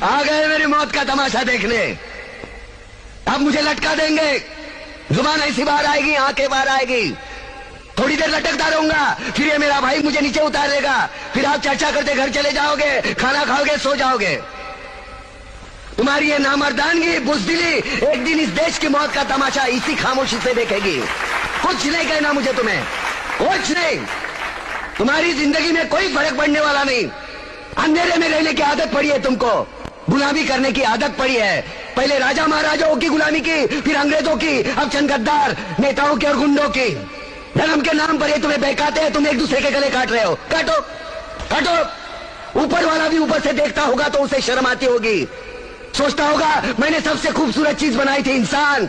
आ गए मेरी मौत का तमाशा देखने। अब मुझे लटका देंगे, जुबान ऐसी बाहर आएगी, आंखें बाहर आएगी, थोड़ी देर लटकता रहूंगा, फिर ये मेरा भाई मुझे नीचे उतार देगा, फिर आप चर्चा करते घर चले जाओगे, खाना खाओगे, सो जाओगे। तुम्हारी ये नामर्दानगी, बुज़दिली एक दिन इस देश की मौत का तमाशा इसी खामोशी से देखेगी। कुछ नहीं कहना मुझे, तुम्हें कुछ नहीं। तुम्हारी जिंदगी में कोई फर्क पड़ने वाला नहीं। अंधेरे में रहने की आदत पड़ी है तुमको, गुलामी करने की आदत पड़ी है। पहले राजा महाराजाओं की गुलामी की, फिर अंग्रेजों की, अब चंद गद्दार नेताओं की और गुंडों की। धर्म के नाम पर ये तुम्हें बहकाते हैं, तुम एक दूसरे के गले काट रहे हो। काटो काटो। ऊपर वाला भी ऊपर से देखता होगा तो उसे शर्म आती होगी, सोचता होगा मैंने सबसे खूबसूरत चीज बनाई थी, इंसान।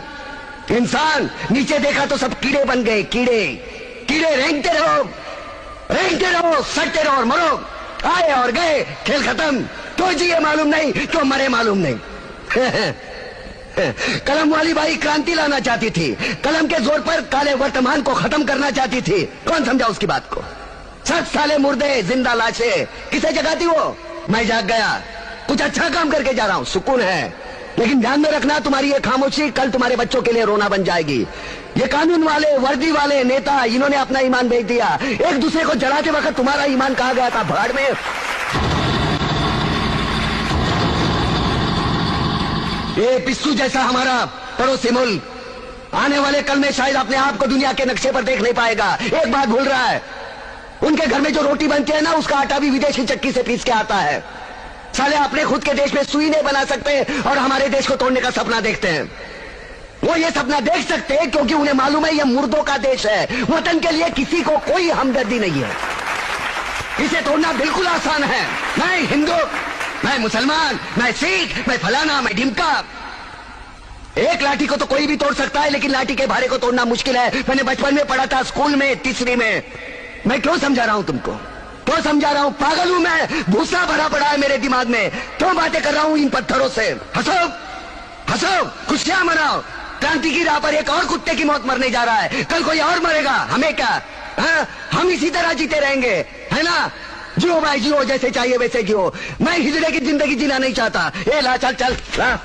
इंसान नीचे देखा तो सब कीड़े बन गए, कीड़े कीड़े। रेंगते रहो, सटते रहो और मरो। आए और गए, खेल खत्म। तो जिए मालूम नहीं, तो मरे मालूम नहीं। कलम वाली बाई क्रांति लाना चाहती थी, कलम के जोर पर काले वर्तमान को खत्म करना चाहती थी। कौन समझा उसकी बात को? 7 साले मुर्दे, जिंदा लाशें, किसे जगाती वो? मैं जाग गया, कुछ अच्छा काम करके जा रहा हूं, सुकून है। लेकिन ध्यान में रखना, तुम्हारी ये खामोशी कल तुम्हारे बच्चों के लिए रोना बन जाएगी। ये कानून वाले, वर्दी वाले नेता, इन्होंने अपना ईमान बेच दिया। एक दूसरे को जलाते वक्त तुम्हारा ईमान कहाँ गया था? भाड़ में। ये पिस्सू जैसा हमारा पड़ोसी मुल्क आने वाले कल में शायद अपने आप को दुनिया के नक्शे पर देख नहीं पाएगा। एक बात भूल रहा है, उनके घर में जो रोटी बनती है ना, उसका आटा भी विदेशी चक्की से पीस के आता है। साले अपने खुद के देश में सुई नहीं बना सकते और हमारे देश को तोड़ने का सपना देखते हैं। वो ये सपना देख सकते हैं क्योंकि उन्हें मालूम है ये मुर्दों का देश है। वतन के लिए किसी को कोई हमदर्दी नहीं है। इसे तोड़ना बिल्कुल आसान है। मैं हिंदू, मैं मुसलमान, मैं सिख, मैं फलाना, मैं ढिमका। एक लाठी को तो कोई भी तोड़ सकता है, लेकिन लाठी के भारे को तोड़ना मुश्किल है। मैंने बचपन में पढ़ा था, स्कूल में, तीसरी में। मैं क्यों समझा रहा हूं तुमको? क्यों समझा रहा हूं? पागल हूं मैं? भूसा भरा पड़ा है मेरे दिमाग में। क्यों बातें कर रहा हूं इन पत्थरों से? हंसो हंसो, खुशियां मनाओ। क्रांति की राह पर एक और कुत्ते की मौत मरने जा रहा है, कल कोई और मरेगा, हमें क्या? हम इसी तरह जीते रहेंगे, है ना? जियो भाई जियो, जैसे चाहिए वैसे जियो। मैं हिजड़े की जिंदगी जीना नहीं चाहता। ए ला, चल चल ला।